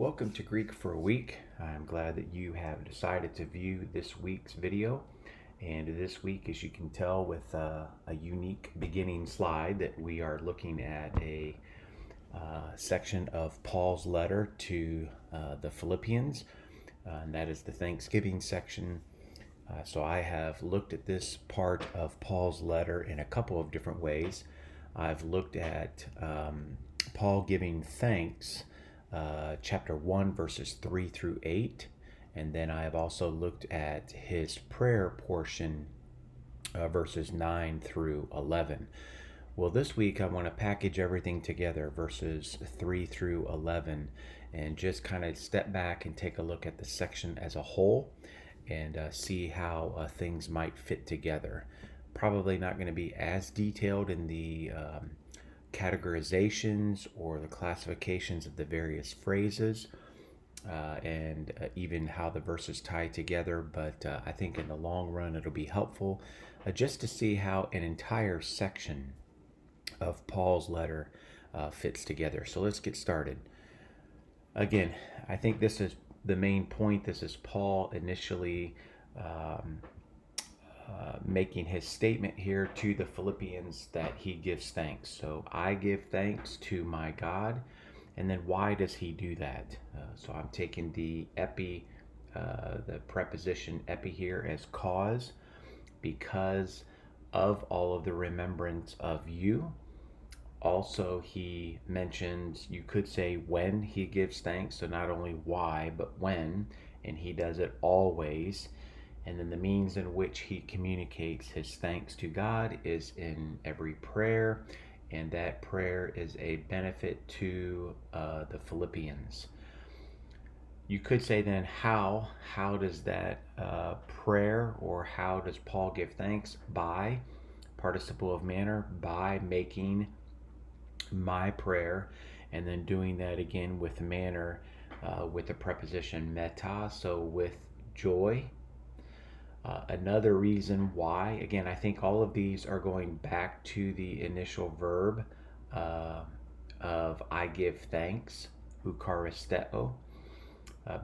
Welcome to Greek for a Week. I'm glad that you have decided to view this week's video. And this week, as you can tell with a unique beginning slide, that we are looking at a section of Paul's letter to the Philippians, and that is the Thanksgiving section. So I have looked at this part of Paul's letter in a couple of different ways. I've looked at Paul giving thanks, chapter 1, verses 3 through 8. And then I have also looked at his prayer portion, verses 9 through 11. Well, this week I want to package everything together, verses 3 through 11, and just kind of step back and take a look at the section as a whole and see how things might fit together. Probably not going to be as detailed in the categorizations or the classifications of the various phrases and even how the verses tie together, but I think in the long run it'll be helpful just to see how an entire section of Paul's letter fits together. So let's get started. Again, I think this is the main point. This is Paul initially making his statement here to the Philippians that he gives thanks. So I give thanks to my God. And then why does he do that? So I'm taking the preposition epi here as cause, because of all of the remembrance of you. Also, he mentions, you could say when he gives thanks, so not only why, but when, and he does it always. And then the means in which he communicates his thanks to God is in every prayer, and that prayer is a benefit to the Philippians. You could say then, how does that prayer, or how does Paul give thanks? By participle of manner, by making my prayer, and then doing that again with manner, with the preposition meta, so with joy. Another reason why, again, I think all of these are going back to the initial verb of I give thanks, eucharisteo,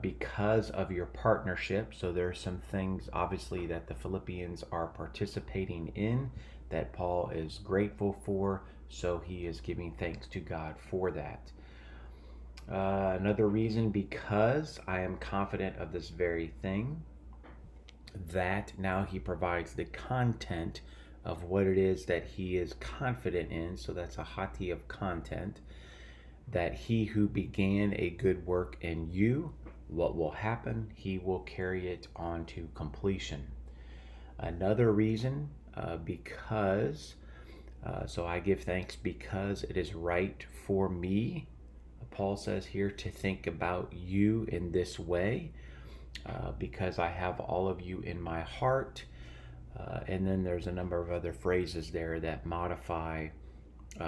because of your partnership. So there are some things, obviously, that the Philippians are participating in that Paul is grateful for, so he is giving thanks to God for that. Another reason, because I am confident of this very thing, that now he provides the content of what it is that he is confident in. So that's a hati of content, that he who began a good work in you, what will happen? He will carry it on to completion. Another reason, because, so I give thanks because it is right for me, Paul says here, to think about you in this way. Because I have all of you in my heart. And then there's a number of other phrases there that modify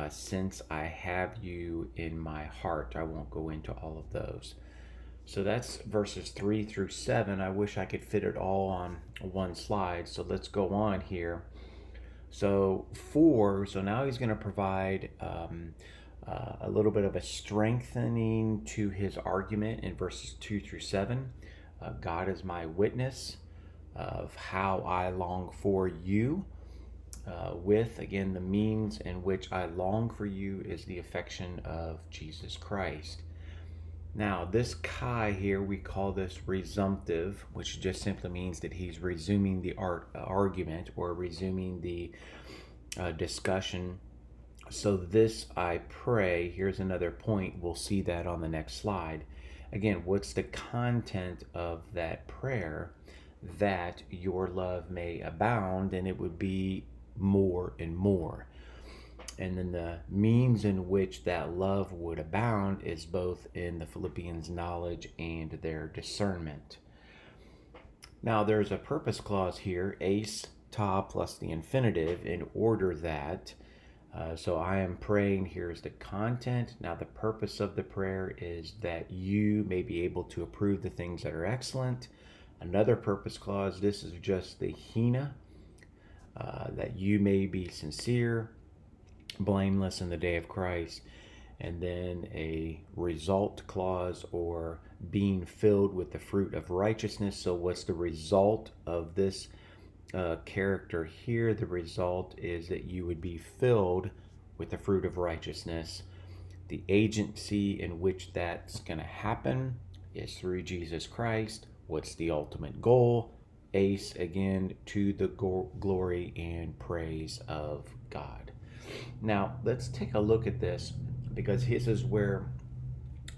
since I have you in my heart. I won't go into all of those. So that's verses 3 through 7. I wish I could fit it all on one slide. So let's go on here. So now he's going to provide a little bit of a strengthening to his argument in verses 2 through 7. God is my witness of how I long for you, with, again, the means in which I long for you is the affection of Jesus Christ. Now, this kai here, we call this resumptive, which just simply means that he's resuming the argument or resuming the discussion. So this I pray, here's another point, we'll see that on the next slide. Again, what's the content of that prayer? That your love may abound, and it would be more and more. And then the means in which that love would abound is both in the Philippians' knowledge and their discernment. Now, there's a purpose clause here, eis ta plus the infinitive, in order that. So I am praying, here's the content. Now the purpose of the prayer is that you may be able to approve the things that are excellent. Another purpose clause, this is just the hina, that you may be sincere, blameless in the day of Christ. and then a result clause, or being filled with the fruit of righteousness. So what's the result of this character here? The result is that you would be filled with the fruit of righteousness. The agency in which that's going to happen is through Jesus Christ. What's the ultimate goal? Ace, again, to the glory and praise of God. Now, let's take a look at this, because this is where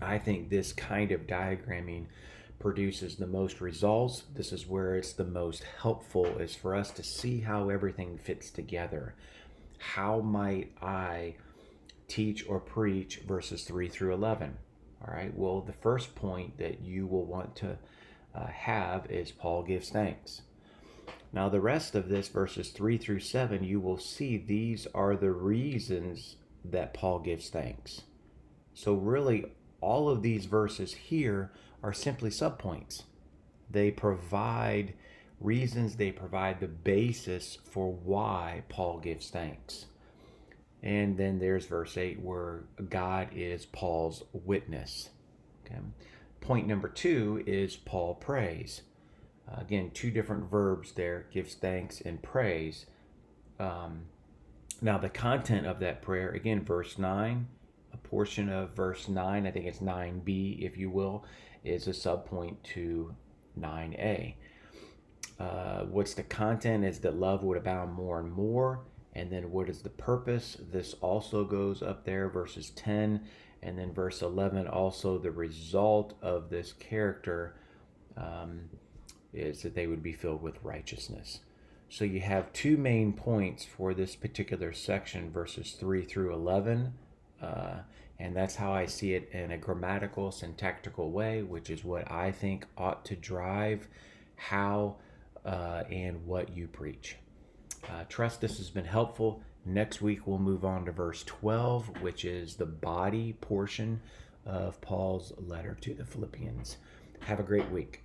I think this kind of diagramming produces the most results. This is where it's the most helpful, is for us to see how everything fits together. How might I teach or preach verses 3 through 11? All right, well, the first point that you will want to have is Paul gives thanks. Now, the rest of this, verses 3 through 7, you will see these are the reasons that Paul gives thanks. So really, all of these verses here are simply subpoints. They provide reasons, they provide the basis for why Paul gives thanks. And then there's verse 8, where God is Paul's witness. Okay. Point number 2 is Paul prays. Again, two different verbs there, gives thanks and praise. Now, the content of that prayer, again, verse 9, a portion of verse 9, I think it's 9b, if you will, is a subpoint to 9a. What's the content is that love would abound more and more. And then what is the purpose? This also goes up there, verses 10. And then verse 11, also the result of this character is that they would be filled with righteousness. So you have two main points for this particular section, verses 3 through 11. And that's how I see it in a grammatical, syntactical way, which is what I think ought to drive how and what you preach. Trust this has been helpful. Next week we'll move on to verse 12, which is the body portion of Paul's letter to the Philippians. Have a great week.